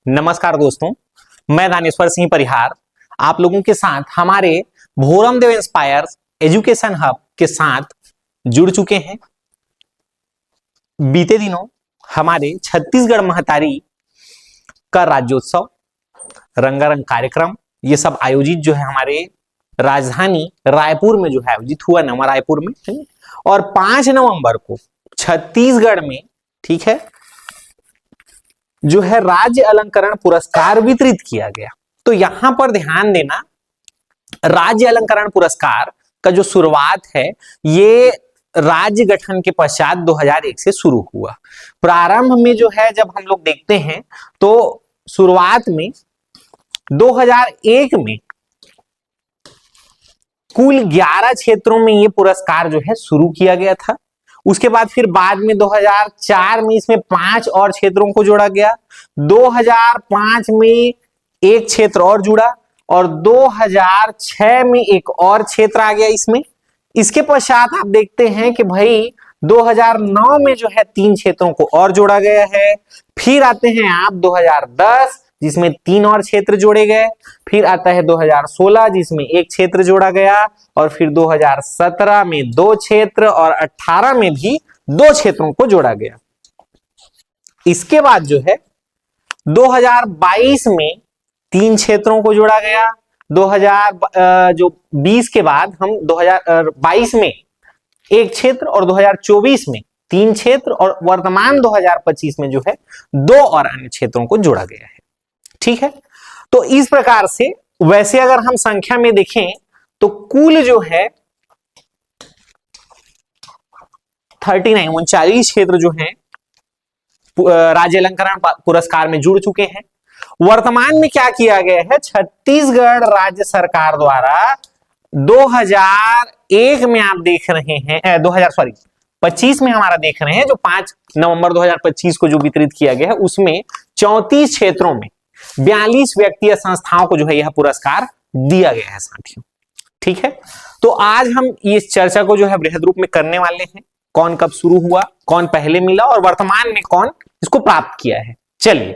नमस्कार दोस्तों, मैं दानेश्वर सिंह परिहार आप लोगों के साथ हमारे भोरमदेव इंस्पायर्स एजुकेशन हब के साथ जुड़ चुके हैं। बीते दिनों हमारे छत्तीसगढ़ महतारी का राज्योत्सव, रंगारंग कार्यक्रम, ये सब आयोजित जो है हमारे राजधानी रायपुर में जो है आयोजित हुआ, नवा रायपुर में। और 5 नवंबर को छत्तीसगढ़ में, ठीक है, जो है राज्य अलंकरण पुरस्कार वितरित किया गया। तो यहां पर ध्यान देना, राज्य अलंकरण पुरस्कार का जो शुरुआत है ये राज्य गठन के पश्चात 2001 से शुरू हुआ। प्रारंभ में जो है जब हम लोग देखते हैं तो शुरुआत में 2001 में कुल 11 क्षेत्रों में ये पुरस्कार जो है शुरू किया गया था। उसके बाद फिर बाद में 2004 में इसमें 5 और क्षेत्रों को जोड़ा गया। 2005 में एक क्षेत्र और जुड़ा और 2006 में एक और क्षेत्र आ गया इसमें। इसके पश्चात आप देखते हैं कि भाई 2009 में जो है 3 क्षेत्रों को और जोड़ा गया है। फिर आते हैं आप 2010 जिसमें 3 और क्षेत्र जोड़े गए। फिर आता है 2016 जिसमें एक क्षेत्र जोड़ा गया और फिर 2017 में 2 क्षेत्र और 18 में भी 2 क्षेत्रों को जोड़ा गया। इसके बाद जो है 2022 में 3 क्षेत्रों को जोड़ा गया। 2020 के बाद हम 2022 में एक क्षेत्र और 2024 में 3 क्षेत्र और वर्तमान 2025 में जो है 2 और अन्य क्षेत्रों को जोड़ा गया है। ठीक है, तो इस प्रकार से वैसे अगर हम संख्या में देखें तो कुल जो है 39 क्षेत्र जो हैं राज्य अलंकरण पुरस्कार में जुड़ चुके हैं। वर्तमान में क्या किया गया है, छत्तीसगढ़ राज्य सरकार द्वारा 2001 में आप देख रहे हैं 25 में हमारा देख रहे हैं, जो 5 नवंबर 2025 को जो वितरित किया गया है उसमें 34 क्षेत्रों में 42 व्यक्ति या संस्थाओं को जो है यह पुरस्कार दिया गया है साथियों। ठीक है, तो आज हम इस चर्चा को जो है बृहद रूप में करने वाले हैं। कौन कब शुरू हुआ, कौन पहले मिला और वर्तमान में कौन इसको प्राप्त किया है। चलिए,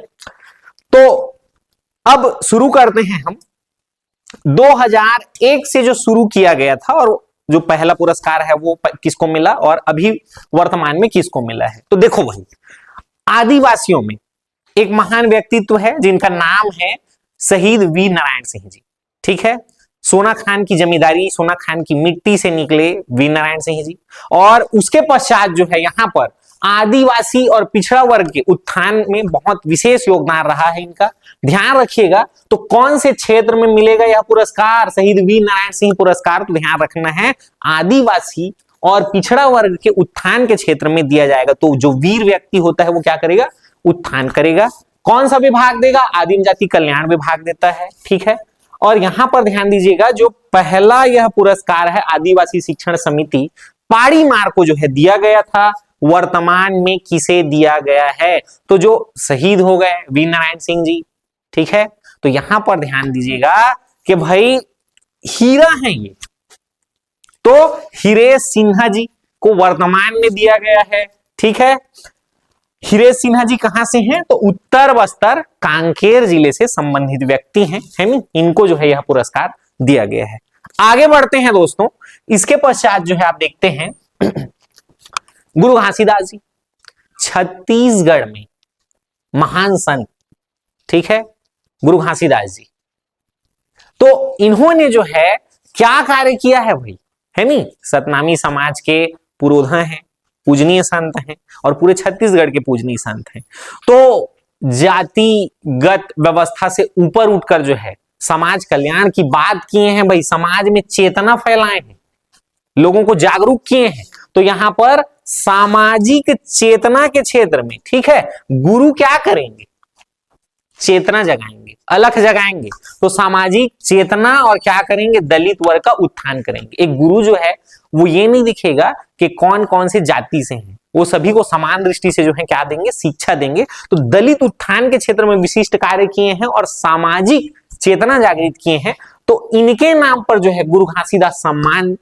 तो अब शुरू करते हैं हम 2001 से जो शुरू किया गया था और जो पहला पुरस्कार है वो किसको मिला और अभी वर्तमान में किसको मिला है। तो देखो, वही आदिवासियों में एक महान व्यक्तित्व है जिनका नाम है शहीद वीर नारायण सिंह जी। ठीक है, सोना खान की जमींदारी, सोना खान की मिट्टी से निकले वीर नारायण सिंह जी। और उसके पश्चात जो है यहाँ पर आदिवासी और पिछड़ा वर्ग के उत्थान में बहुत विशेष योगदान रहा है इनका। ध्यान रखिएगा, तो कौन से क्षेत्र में मिलेगा यह पुरस्कार, शहीद वीर नारायण सिंह पुरस्कार, तो ध्यान रखना है आदिवासी और पिछड़ा वर्ग के उत्थान के क्षेत्र में दिया जाएगा। तो जो वीर व्यक्ति होता है वो क्या करेगा, उत्थान करेगा। कौन सा विभाग देगा, आदिम जाति कल्याण विभाग देता है। ठीक है, और यहां पर ध्यान दीजिएगा, जो पहला यह पुरस्कार है आदिवासी शिक्षण समिति पाड़ी मार को जो है दिया गया था। वर्तमान में किसे दिया गया है, तो जो शहीद हो गए वीर नारायण सिंह जी। ठीक है, तो यहां पर ध्यान दीजिएगा कि भाई हीरा है ये, तो हिरेश सिन्हा जी को वर्तमान में दिया गया है। ठीक है, हिरेश सिन्हा जी कहां से हैं, तो उत्तर बस्तर कांकेर जिले से संबंधित व्यक्ति हैं, है नहीं, इनको जो है यह पुरस्कार दिया गया है। आगे बढ़ते हैं दोस्तों, इसके पश्चात जो है आप देखते हैं गुरु घासीदास जी, छत्तीसगढ़ में महान संत। ठीक है, गुरु घासीदास जी, तो इन्होंने जो है क्या कार्य किया है भाई, है नहीं, सतनामी समाज के पुरोधा हैं, पूजनीय संत हैं और पूरे छत्तीसगढ़ के पूजनीय संत हैं। तो जातिगत व्यवस्था से ऊपर उठकर जो है समाज कल्याण की बात किए हैं भाई, समाज में चेतना फैलाए हैं, लोगों को जागरूक किए हैं। तो यहां पर सामाजिक चेतना के क्षेत्र में, ठीक है, गुरु क्या करेंगे, चेतना जगाएंगे, अलख जगाएंगे। तो सामाजिक चेतना और क्या करेंगे, दलित वर्ग का उत्थान करेंगे। एक गुरु जो है वो ये नहीं दिखेगा कि कौन कौन से जाति से हैं, वो सभी को समान दृष्टि से जो है क्या देंगे, शिक्षा देंगे। तो दलित उत्थान के क्षेत्र में विशिष्ट कार्य किए हैं और सामाजिक चेतना जागृत किए हैं। तो इनके नाम पर जो है गुरु घासीदास सम्मान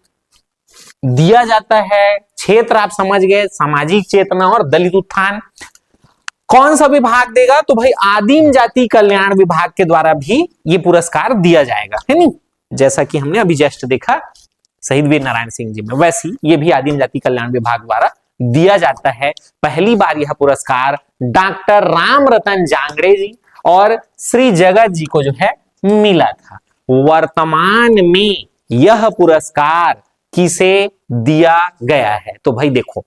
दिया जाता है। क्षेत्र आप समझ गए, सामाजिक चेतना और दलित उत्थान। कौन सा विभाग देगा? तो भाई आदिम जाति कल्याण विभाग के द्वारा भी ये पुरस्कार दिया जाएगा, है नहीं? जैसा कि हमने अभी जस्ट देखा शहीद वीर नारायण सिंह जी में, वैसे ही ये भी आदिम जाति कल्याण विभाग द्वारा दिया जाता है। पहली बार यह पुरस्कार डॉक्टर राम रतन जांगड़े जी और श्री जगत जी को जो है मिला था। वर्तमान में यह पुरस्कार किसे दिया गया है? तो भाई देखो,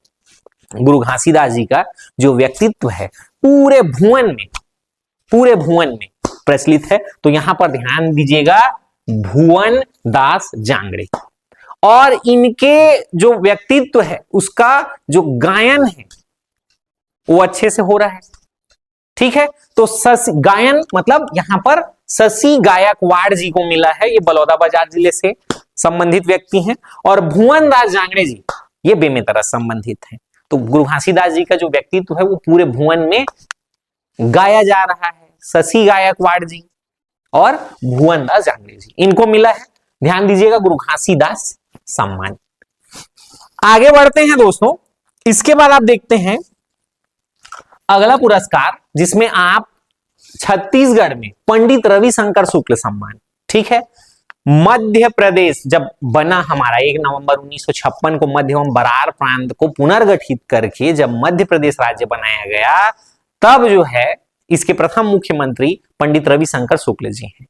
गुरु घासीदास जी का जो व्यक्तित्व है पूरे भुवन में प्रचलित है। तो यहां पर ध्यान दीजिएगा, भुवन दास जांगड़े, और इनके जो व्यक्तित्व है उसका जो गायन है वो अच्छे से हो रहा है, ठीक है। तो गायन मतलब यहां पर शशि गायकवाड़ जी को मिला है, ये बलौदाबाजार जिले से संबंधित व्यक्ति हैं, और भुवन दास जांगड़े जी ये बेमेतरा संबंधित हैं। तो गुरु घासीदास जी का जो व्यक्तित्व है वो पूरे भुवन में गाया जा रहा है। शशि गायकवाड़ जी और भुवन दास जांगड़े जी, इनको मिला है, ध्यान दीजिएगा, गुरु घासीदास सम्मान। आगे बढ़ते हैं दोस्तों, इसके बाद आप देखते हैं अगला पुरस्कार, जिसमें आप छत्तीसगढ़ में पंडित रविशंकर शुक्ल सम्मान, ठीक है। मध्य प्रदेश जब बना हमारा 1 नवंबर 1956 को मध्य एवं बरार प्रांत को पुनर्गठित करके जब मध्य प्रदेश राज्य बनाया गया, तब जो है इसके प्रथम मुख्यमंत्री पंडित रविशंकर शुक्ल जी हैं।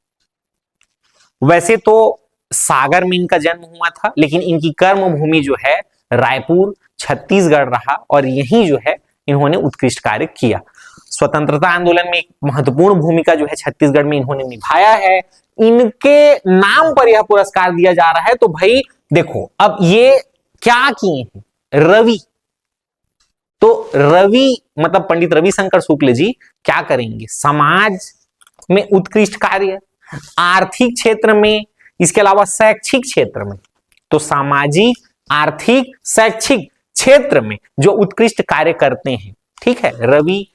वैसे तो सागर में इनका जन्म हुआ था, लेकिन इनकी कर्म भूमि जो है रायपुर छत्तीसगढ़ रहा, और यहीं जो है इन्होंने उत्कृष्ट कार्य किया। स्वतंत्रता आंदोलन में एक महत्वपूर्ण भूमिका जो है छत्तीसगढ़ में इन्होंने निभाया है। इनके नाम पर यह पुरस्कार दिया जा रहा है। तो भाई देखो, अब ये क्या किए हैं? रवि, तो रवि मतलब पंडित रविशंकर शुक्ल जी क्या करेंगे? समाज में उत्कृष्ट कार्य, आर्थिक क्षेत्र में, इसके अलावा शैक्षिक क्षेत्र में, तो सामाजिक, आर्थिक, शैक्षिक क्षेत्र में जो उत्कृष्ट कार्य करते हैं, ठीक है। रवि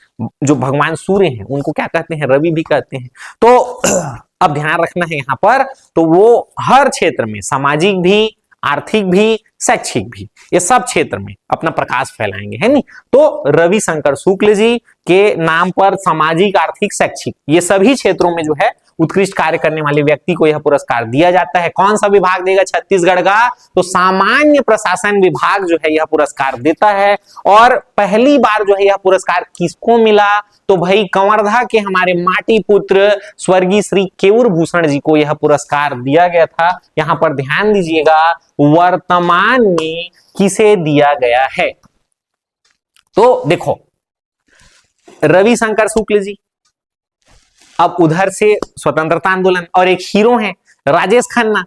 जो भगवान सूर्य हैं उनको क्या कहते हैं? रवि भी कहते हैं। तो अब ध्यान रखना है यहां पर, तो वो हर क्षेत्र में, सामाजिक भी, आर्थिक भी, शैक्षिक भी, ये सब क्षेत्र में अपना प्रकाश फैलाएंगे, है नहीं। तो रविशंकर शुक्ल जी के नाम पर सामाजिक, आर्थिक, शैक्षिक ये सभी क्षेत्रों में जो है उत्कृष्ट कार्य करने वाले व्यक्ति को यह पुरस्कार दिया जाता है। कौन सा विभाग देगा छत्तीसगढ़ का? तो सामान्य प्रशासन विभाग जो है यह पुरस्कार देता है। और पहली बार जो है यह पुरस्कार किसको मिला? तो भाई कवर्धा के हमारे माटी पुत्र स्वर्गीय श्री केऊर भूषण जी को यह पुरस्कार दिया गया था। यहां पर ध्यान दीजिएगा, वर्तमान में किसे दिया गया है? तो देखो, रविशंकर शुक्ल जी, अब उधर से स्वतंत्रता आंदोलन, और एक हीरो हैं राजेश खन्ना,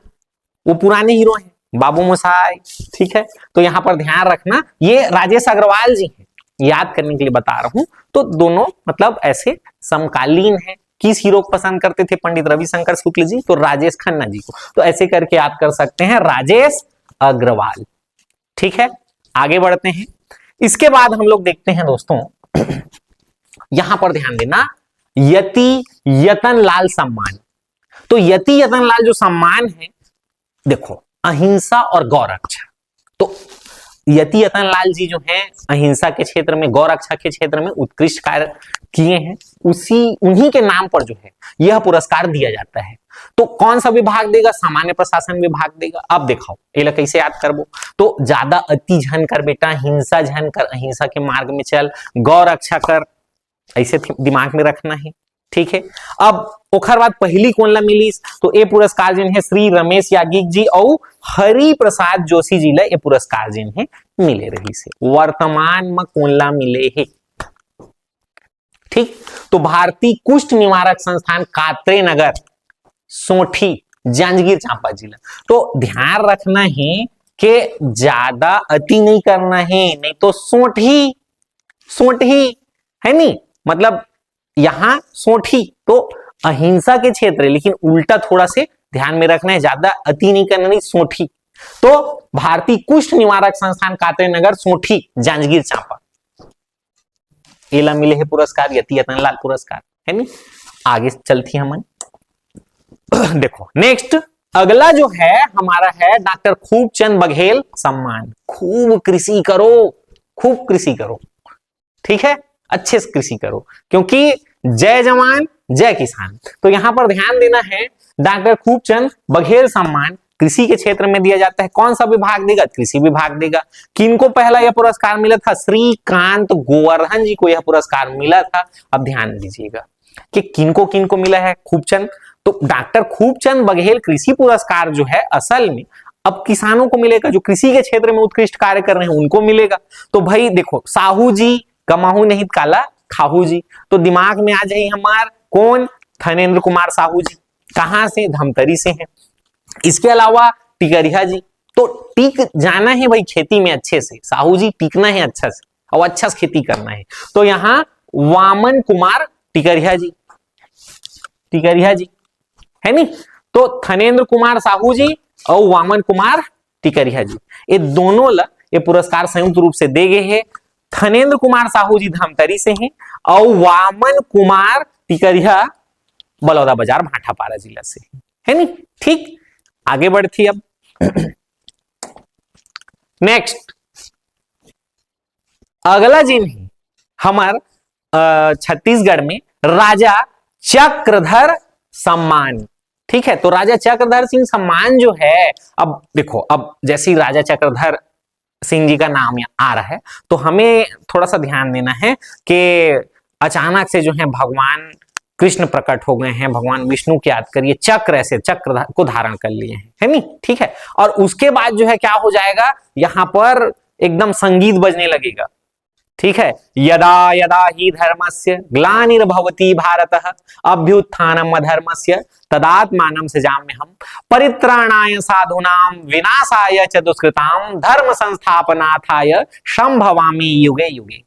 वो पुराने हीरो हैं, बाबू मोशाय, ठीक है। तो यहां पर ध्यान रखना, ये राजेश अग्रवाल जी हैं, याद करने के लिए बता रहा हूं। तो दोनों मतलब ऐसे समकालीन हैं। किस हीरो को पसंद करते थे पंडित रविशंकर शुक्ल जी? तो राजेश खन्ना जी को। तो ऐसे करके याद कर सकते हैं, राजेश अग्रवाल, ठीक है। आगे बढ़ते हैं, इसके बाद हम लोग देखते हैं दोस्तों, यहां पर ध्यान देना, यति यतन लाल सम्मान। तो यति यतन लाल जो सम्मान है, देखो, अहिंसा और गौरक्षा। तो यति यतन लाल जी जो हैं अहिंसा के क्षेत्र में, गौरक्षा के क्षेत्र में उत्कृष्ट कार्य किए हैं, उन्हीं के नाम पर जो है यह पुरस्कार दिया जाता है। तो कौन सा विभाग देगा? सामान्य प्रशासन विभाग देगा। अब देखो ये कैसे याद करबो, तो ज्यादा अति झन कर बेटा, हिंसा झन कर, अहिंसा के मार्ग में चल, गौरक्षा कर, ऐसे दिमाग में रखना है, ठीक है। अब ओखर बाद पहली कौन ला मिलीस? तो ये पुरस्कार जिन है श्री रमेश याज्ञिक जी और हरि प्रसाद जोशी जी ला ये पुरस्कार जिन है मिले रही से। वर्तमान में कौन ला मिले है? ठीक, तो भारतीय कुष्ठ निवारक संस्थान कात्रे नगर, सोठी, जांजगीर चांपा जिला। तो ध्यान रखना है कि ज्यादा अति नहीं करना है, नहीं तो सोठी है नहीं, मतलब यहां सोठी तो अहिंसा के क्षेत्र है, लेकिन उल्टा थोड़ा से ध्यान में रखना है, ज्यादा अति नहीं करना, नहीं सोठी। तो भारतीय कुष्ठ निवारक संस्थान कात्रे नगर, सोठी, जांजगीर चांपा, एला मिले है पुरस्कार, यति यतन लाल पुरस्कार, है नहीं। आगे चलती हम देखो नेक्स्ट, अगला जो है हमारा है डॉक्टर खूबचंद बघेल सम्मान। खूब कृषि करो, ठीक है। अच्छे से कृषि करो, क्योंकि जय जवान जय किसान। तो यहां पर ध्यान देना है, डॉक्टर खूबचंद बघेल सम्मान कृषि के क्षेत्र में दिया जाता है। कौन सा विभाग देगा? कृषि विभाग देगा। किनको पहला यह पुरस्कार मिला था? श्रीकांत गोवर्धन जी को यह पुरस्कार मिला था। अब ध्यान दीजिएगा कि किनको मिला है? खूबचंद। तो डॉक्टर खूबचंद बघेल कृषि पुरस्कार जो है असल में अब किसानों को मिलेगा, जो कृषि के क्षेत्र में उत्कृष्ट कार्य कर रहे हैं उनको मिलेगा। तो भाई देखो, साहू जी कमाहू नहीं काला खाहू जी, तो दिमाग में आ जाए हमार कौन? थनेन्द्र कुमार साहू जी। कहां से? धमतरी से हैं। इसके अलावा टिकरिया जी, तो टिक जाना है भाई खेती में अच्छे से, साहू जी टिकना है अच्छा से और अच्छा से खेती करना है। तो यहां वामन कुमार टिकरिया जी, टिकरिया जी है नी। तो थनेन्द्र कुमार साहू जी और वामन कुमार टिकरिया जी, ये दोनों ये पुरस्कार संयुक्त रूप से दे गए हैं। थनेन्द्र कुमार साहू जी धमतरी से हैं और वामन कुमार टिकरिया बलौदाबाजार भाटापारा जिला से है नी। ठीक, आगे बढ़ती अब नेक्स्ट अगला जिन हमार छत्तीसगढ़ में राजा चक्रधर सम्मान। ठीक है, तो राजा चक्रधर सिंह सम्मान जो है, अब देखो, अब जैसे ही राजा चक्रधर सिंह जी का नाम आ रहा है तो हमें थोड़ा सा ध्यान देना है कि अचानक से जो है भगवान कृष्ण प्रकट हो गए हैं, भगवान विष्णु की याद करिए, चक्र ऐसे चक्र को धारण कर लिए हैं, है नी। ठीक है, और उसके बाद जो है क्या हो जाएगा, यहां पर एकदम संगीत बजने लगेगा। ठीक है, यदा यदा ही धर्मस्य ग्लानिर्भवति भारतः अभ्युत्थानम् अधर्मस्य तदात्मानं सृजाम्यहम् परित्राणाय साधूनां विनाशाय च दुष्कृतां धर्म संस्थापनार्थाय संभवामि युगे युगे।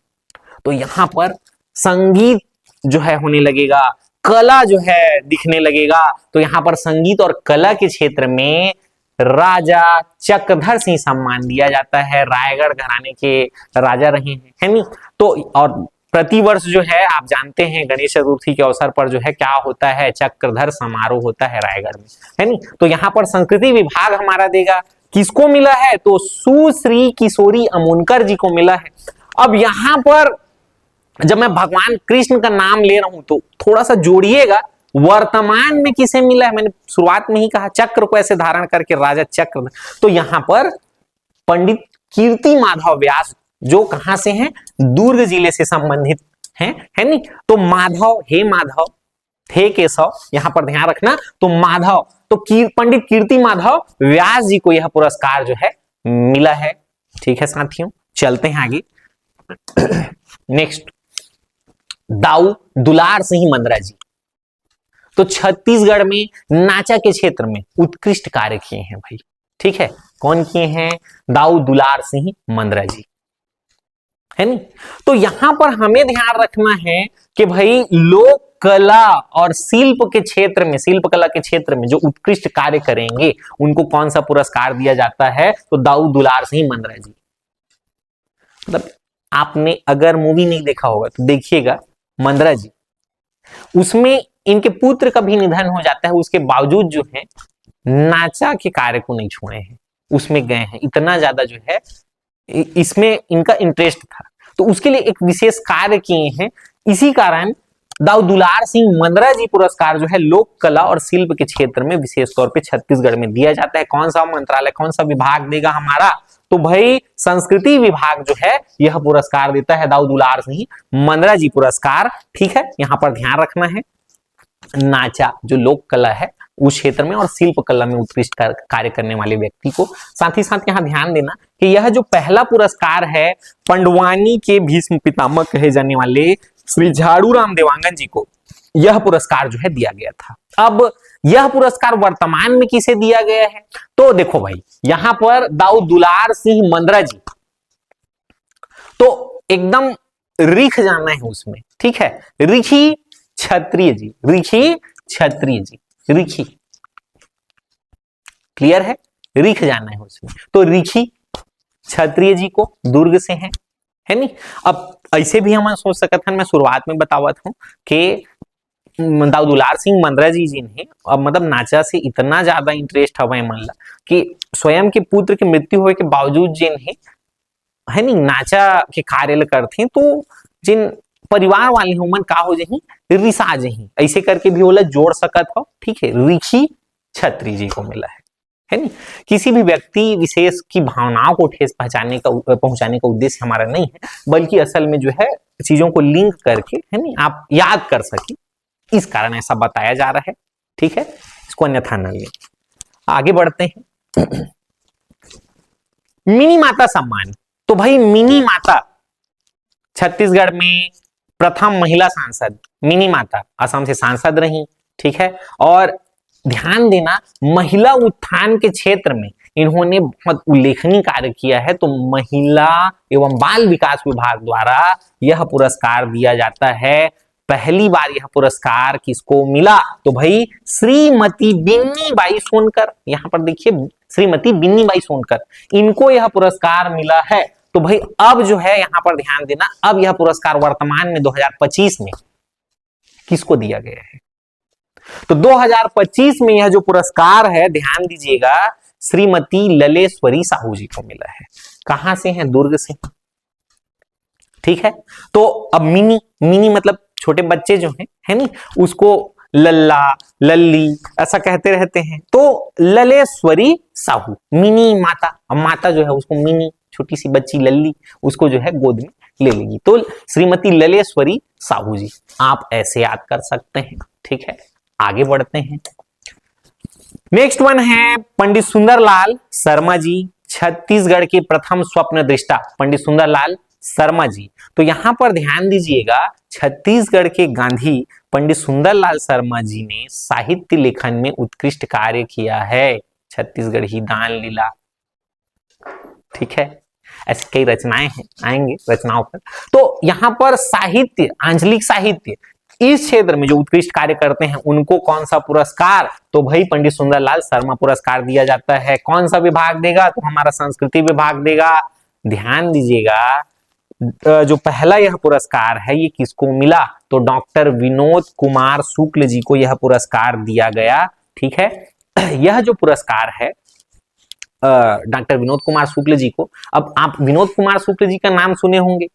तो यहां पर संगीत जो है होने लगेगा, कला जो है दिखने लगेगा। तो यहां पर संगीत और कला के क्षेत्र में राजा चक्रधर सिंह सम्मान दिया जाता है। रायगढ़ घराने के राजा रहे हैं, है नी। तो और प्रतिवर्ष जो है आप जानते हैं गणेश चतुर्थी के अवसर पर जो है क्या होता है, चक्रधर समारोह होता है रायगढ़ में, है नी। तो यहाँ पर संस्कृति विभाग हमारा देगा। किसको मिला है? तो सुश्री किशोरी अमोनकर जी को मिला है। अब यहाँ पर जब मैं भगवान कृष्ण का नाम ले रहा हूं तो थोड़ा सा जोड़िएगा, वर्तमान में किसे मिला है? मैंने शुरुआत में ही कहा चक्र को ऐसे धारण करके राजा चक्र। तो यहां पर पंडित कीर्ति माधव व्यास जो कहां से हैं? दुर्ग जिले से संबंधित हैं, है नी। तो माधव, हे माधव, हे केशव, यहां पर ध्यान रखना। तो माधव, तो पंडित कीर्ति माधव व्यास जी को यह पुरस्कार जो है मिला है। ठीक है साथियों, चलते हैं आगे। नेक्स्ट दाऊ दुलार सिंह मंदरा जी, तो छत्तीसगढ़ में नाचा के क्षेत्र में उत्कृष्ट कार्य किए हैं भाई। ठीक है, कौन किए हैं? दाऊ दुलार सिंह मंदरा जी, है नी। तो यहां पर हमें ध्यान रखना है कि भाई लोक कला और शिल्प के क्षेत्र में, शिल्प कला के क्षेत्र में जो उत्कृष्ट कार्य करेंगे उनको कौन सा पुरस्कार दिया जाता है? तो दाऊ दुलार सिंह मंदरा जी। मतलब आपने अगर मूवी नहीं देखा होगा तो देखिएगा, मंदरा जी, उसमें इनके पुत्र का भी निधन हो जाता है, उसके बावजूद जो है नाचा के कार्य को नहीं छोड़े हैं, उसमें गए हैं। इतना ज्यादा जो है इसमें इनका इंटरेस्ट था, तो उसके लिए एक विशेष कार्य किए हैं। इसी कारण दाऊ दुलार सिंह मंदरा जी पुरस्कार जो है लोक कला और शिल्प के क्षेत्र में विशेष तौर पे छत्तीसगढ़ में दिया जाता है। कौन सा मंत्रालय, कौन सा विभाग देगा हमारा? तो भाई संस्कृति विभाग जो है यह पुरस्कार देता है, दाऊ दुलार सिंह मंदरा जी पुरस्कार। ठीक है, यहां पर ध्यान रखना है, नाचा जो लोक कला है उस क्षेत्र में और शिल्प कला में उत्कृष्ट कार्य करने वाले व्यक्ति को। साथ ही साथ यहाँ ध्यान देना कि यह जो पहला पुरस्कार है पंडवानी के भीष्म पितामह कहे जाने वाले श्री झाड़ूराम देवांगन जी को यह पुरस्कार जो है दिया गया था। अब यह पुरस्कार वर्तमान में किसे दिया गया है? तो देखो भाई, यहां पर दाऊ दुलार सिंह मंदरा जी, तो एकदम रिख जाना है उसमें। ठीक है, रिखी क्षत्रिय जी, रिखी क्षत्रिय जी, रिखी, क्लियर है? रिख जाना है उसमें। तो रिखी क्षत्रिय जी को दुर्ग से हैं, है नी। अब ऐसे भी हम सोच सकते हैं, मैं शुरुआत में बतावत हूं कि दाऊ दुलार सिंह मंदरा जी जिन्हें अब मतलब नाचा से इतना ज्यादा इंटरेस्ट हवे मन ला कि स्वयं के पुत्र की मृत्यु होने के बावजूद जिन्हें है नी नाचा के कार्य करते, तो जिन परिवार वाले हुमन का हो जही रिसा जही, ऐसे करके भी ओला जोड़ सकत हो। ठीक है, ऋषि छत्री जी को मिला है नहीं। किसी भी व्यक्ति विशेष की भावनाओं को ठेस पहुंचाने का उद्देश्य हमारा नहीं है, बल्कि असल में जो है चीजों को लिंक करके है नहीं आप याद कर सके, इस कारण ऐसा बताया जा रहा है। ठीक है, इसको अन्यथा न लें। आगे बढ़ते हैं। मिनी माता सम्मान। तो भाई मिनी माता छत्तीसगढ़ में प्रथम महिला सांसद मिनी माता असम से सांसद रही। ठीक है, और ध्यान देना महिला उत्थान के क्षेत्र में इन्होंने बहुत उल्लेखनीय कार्य किया है। तो महिला एवं बाल विकास विभाग द्वारा यह पुरस्कार दिया जाता है। पहली बार यह पुरस्कार किसको मिला? तो भाई श्रीमती बिन्नी बाई सोनकर, यहां पर देखिए श्रीमती बिन्नी बाई सोनकर, इनको यह पुरस्कार मिला है। तो भाई अब जो है यहां पर ध्यान देना, अब यह पुरस्कार वर्तमान में 2025 में किसको दिया गया है? तो 2025 में यह जो पुरस्कार है, ध्यान दीजिएगा, श्रीमती ललेश्वरी साहू जी को मिला है। कहां से हैं? दुर्ग से। ठीक है, तो अब मिनी मिनी मतलब छोटे बच्चे जो हैं, है नहीं, उसको लल्ला लल्ली ऐसा कहते रहते हैं। तो ललेश्वरी साहू मिनी माता, अब माता जो है उसको मिनी छोटी सी बच्ची लल्ली उसको जो है गोद में ले लेगी। तो श्रीमती ललेश्वरी साहू जी, आप ऐसे याद कर सकते हैं। ठीक है, आगे बढ़ते हैं। नेक्स्ट वन है पंडित सुंदरलाल शर्मा जी, छत्तीसगढ़ के प्रथम स्वप्न दृष्टा पंडित सुंदरलाल शर्मा जी। तो यहां पर ध्यान दीजिएगा, छत्तीसगढ़ के गांधी पंडित सुंदरलाल शर्मा जी ने साहित्य लेखन में उत्कृष्ट कार्य किया है। छत्तीसगढ़ ही दान लीला, ठीक है, ऐसी कई रचनाएं हैं, आएंगे रचनाओं पर। तो यहां पर साहित्य, आंचलिक साहित्य इस क्षेत्र में जो उत्कृष्ट कार्य करते हैं उनको कौन सा पुरस्कार? तो भाई पंडित सुंदरलाल शर्मा पुरस्कार दिया जाता है। कौन सा विभाग देगा? तो हमारा संस्कृति विभाग देगा। ध्यान दीजिएगा, जो पहला यह पुरस्कार है ये किसको मिला? तो डॉक्टर विनोद कुमार शुक्ल जी को यह पुरस्कार दिया गया। ठीक है, यह जो पुरस्कार है डॉक्टर विनोद कुमार शुक्ल जी को, अब आप विनोद कुमार शुक्ल जी का नाम सुने होंगे,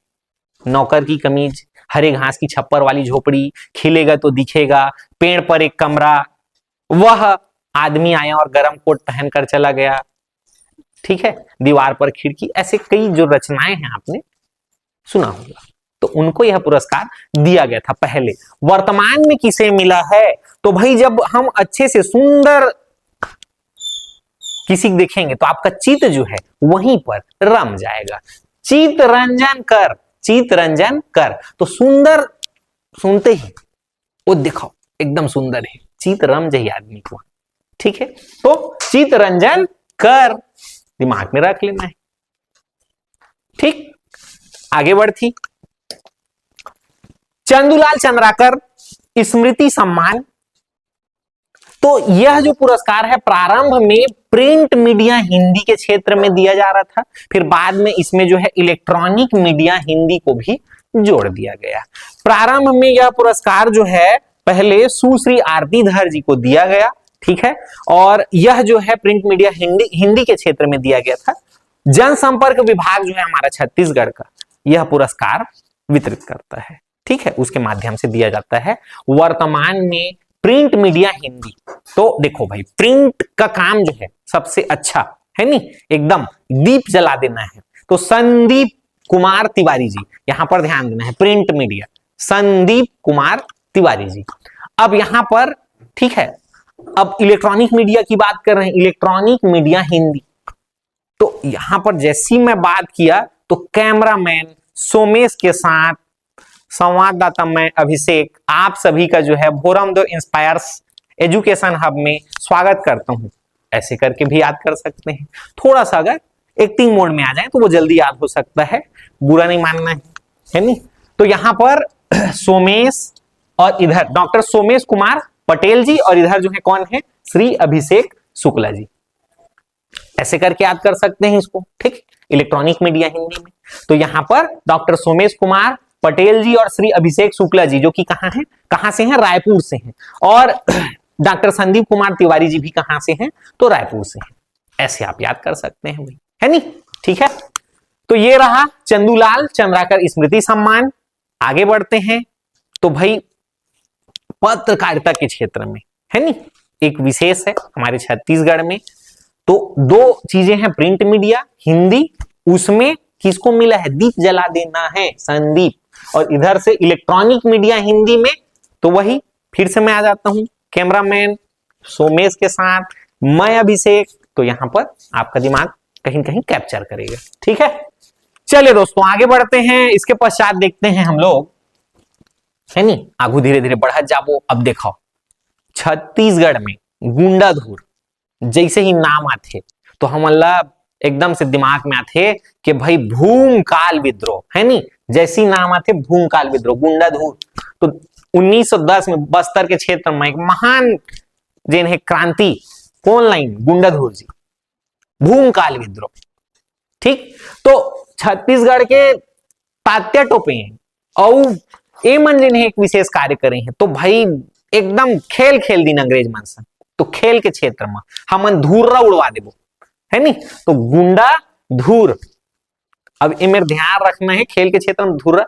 नौकर की कमीज, हरे घास की छप्पर वाली झोपड़ी, खिलेगा तो दिखेगा, पेड़ पर एक कमरा, वह आदमी आया और गर्म कोट पहनकर चला गया। ठीक है, दीवार पर खिड़की, ऐसे कई जो रचनाएं हैं आपने सुना होगा। तो उनको यह पुरस्कार दिया गया था पहले। वर्तमान में किसे मिला है? तो भाई जब हम अच्छे से सुंदर किसी देखेंगे तो आपका चित्त जो है वहीं पर रम जाएगा। चित्त रंजन कर, चित्त रंजन कर। तो सुंदर सुनते ही वो दिखाओ एकदम सुंदर है, चित्त रम जाए आदमी को। ठीक है, तो चित्त रंजन कर दिमाग में रख लेना है। ठीक, आगे बढ़ती। चंदूलाल चंद्राकर स्मृति सम्मान। तो यह जो पुरस्कार है प्रारंभ में प्रिंट मीडिया हिंदी के क्षेत्र में दिया जा रहा था, फिर बाद में इसमें जो है इलेक्ट्रॉनिक मीडिया हिंदी को भी जोड़ दिया गया। प्रारंभ में यह पुरस्कार जो है पहले सुश्री आरती धर जी को दिया गया। ठीक है, और यह जो है प्रिंट मीडिया हिंदी के क्षेत्र में दिया गया था। जनसंपर्क विभाग जो है हमारा छत्तीसगढ़ का, यह पुरस्कार वितरित करता है। ठीक है, उसके माध्यम से दिया जाता है। वर्तमान में प्रिंट मीडिया हिंदी, तो देखो भाई प्रिंट का काम जो है सबसे अच्छा है नी, एकदम दीप जला देना है। तो संदीप कुमार तिवारी जी, यहां पर ध्यान देना है, प्रिंट मीडिया संदीप कुमार तिवारी जी। अब यहां पर ठीक है, अब इलेक्ट्रॉनिक मीडिया की बात कर रहे हैं, इलेक्ट्रॉनिक मीडिया हिंदी। तो यहां पर जैसी मैं बात किया तो कैमरामैन सोमेश के साथ संवाददाता मैं अभिषेक, आप सभी का जो है भोरम दो इंस्पायर्स एजुकेशन हब में स्वागत करता हूं। ऐसे करके भी याद कर सकते हैं। थोड़ा सा अगर एक्टिंग मोड में आ जाए तो वो जल्दी याद हो सकता है, बुरा नहीं मानना है नहीं। तो यहां पर सोमेश और इधर डॉक्टर सोमेश कुमार पटेल जी और इधर जो है कौन है? श्री अभिषेक शुक्ला जी। ऐसे करके याद कर सकते हैं इसको। ठीक, इलेक्ट्रॉनिक मीडिया हिंदी में तो यहां पर डॉक्टर सोमेश कुमार पटेल जी और श्री अभिषेक शुक्ला जी जो कि कहां से हैं? रायपुर से हैं। और डॉक्टर संदीप कुमार तिवारी जी भी कहां से हैं? तो रायपुर से हैं। ऐसे आप याद कर सकते हैं भाई, है नहीं? ठीक है, तो ये रहा चंदूलाल चंद्राकर स्मृति सम्मान। आगे बढ़ते हैं तो भाई पत्रकारिता के क्षेत्र में है नी एक विशेष है हमारे छत्तीसगढ़ में। तो दो चीजें हैं, प्रिंट मीडिया हिंदी, उसमें किसको मिला है, दीप जला देना है संदीप, और इधर से इलेक्ट्रॉनिक मीडिया हिंदी में तो वही फिर से मैं आ जाता हूं कैमरामैन सोमेश के साथ, मैं अभिषेक। तो यहां पर आपका दिमाग कहीं कहीं कैप्चर करेगा, ठीक है। चलिए दोस्तों आगे बढ़ते हैं, इसके पश्चात देखते हैं हम लोग है नी आगू धीरे धीरे बढ़त जाबो। अब देखो छत्तीसगढ़ में गुंडाधुर जैसे ही नाम आते तो हम एकदम से दिमाग में आते कि भाई भूमकाल विद्रोह है नी, जैसी नाम आते भूमकाल विद्रोह गुंडाधुर। तो 1910 में बस्तर के क्षेत्र में एक महान जिन है क्रांति कौन लाइन गुंडाधुर जी, भूमकाल विद्रोह, ठीक। तो छत्तीसगढ़ के तात्या टोपे हैं और ए मन जिन्हें एक विशेष कार्य करे हैं। तो भाई एकदम खेल खेल दिन अंग्रेज मन से, तो खेल के क्षेत्र में हमन धूर्रा उड़वा देबो है नी, तो गुंडा धूर। अब ये मेरे ध्यान रखना है खेल के क्षेत्र में धूर्रा,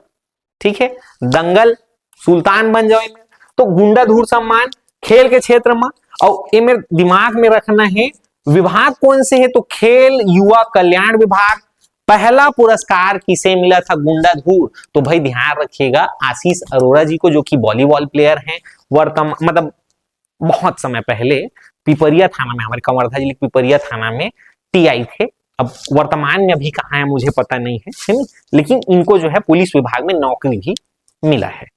ठीक है। दंगल सुल्तान बन जाओ, तो गुंडा धूर सम्मान खेल के क्षेत्र में। और ये मेरे दिमाग में रखना है विभाग कौन से है, तो खेल युवा कल्याण विभाग। पहला पुरस्कार किसे मिला था, गुंडाधुर। तो भाई ध्यान रखिएगा आशीष अरोड़ा जी को, जो कि वॉलीबॉल प्लेयर हैं, वर्तमान मतलब बहुत समय पहले पिपरिया थाना में, हमारे कवर्धा जिले के पिपरिया थाना में टीआई थे। अब वर्तमान में अभी कहाँ है मुझे पता नहीं है, लेकिन इनको जो है पुलिस विभाग में नौकरी भी मिला है,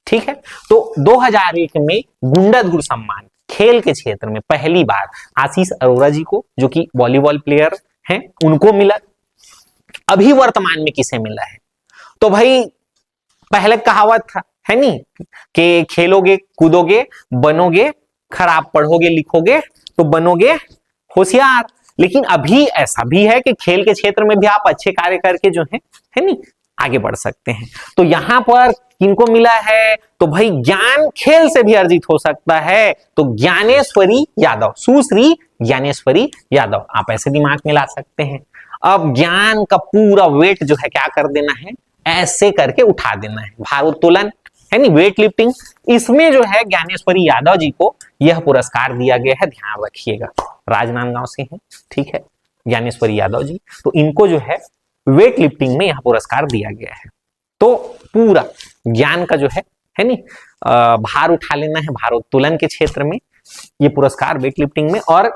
ठीक है। तो 2001 में गुंडाधुर सम्मान खेल के क्षेत्र में पहली बार आशीष अरोड़ा जी को, जो कि वॉलीबॉल प्लेयर हैं, उनको मिला। अभी वर्तमान में किसे मिला है, तो भाई पहले कहावत था है नी कि खेलोगे कूदोगे बनोगे खराब, पढ़ोगे लिखोगे तो बनोगे होशियार। लेकिन अभी ऐसा भी है कि खेल के क्षेत्र में भी आप अच्छे कार्य करके जो है नी आगे बढ़ सकते हैं। तो यहां पर किनको मिला है, तो भाई ज्ञान खेल से भी अर्जित हो सकता है, तो ज्ञानेश्वरी यादव, सुश्री ज्ञानेश्वरी यादव, आप ऐसे दिमाग में ला सकते हैं। अब ज्ञान का पूरा वेट जो है क्या कर देना है, ऐसे करके उठा देना है, भारोत्तोलन है नी वेट लिफ्टिंग, इसमें जो है ज्ञानेश्वरी यादव जी को यह पुरस्कार दिया गया है। ध्यान रखिएगा राजनांदगांव से हैं, ठीक है ज्ञानेश्वरी यादव जी, तो इनको जो है वेट लिफ्टिंग में यह पुरस्कार दिया गया है। तो पूरा ज्ञान का जो है नी भार उठा लेना है भारोत्तोलन के क्षेत्र में, ये पुरस्कार वेट लिफ्टिंग में। और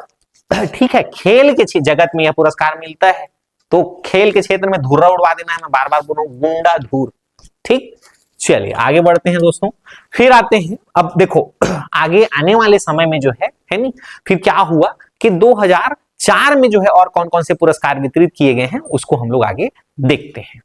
ठीक है खेल के जगत में यह पुरस्कार मिलता है, तो खेल के क्षेत्र में धुर्रा उड़वा देना है, मैं बार बार बोल रहा हूं गुंडा धूर, ठीक। चलिए आगे बढ़ते हैं दोस्तों, फिर आते हैं। अब देखो आगे आने वाले समय में जो है नी फिर क्या हुआ कि 2004 में जो है और कौन कौन से पुरस्कार वितरित किए गए हैं उसको हम लोग आगे देखते हैं।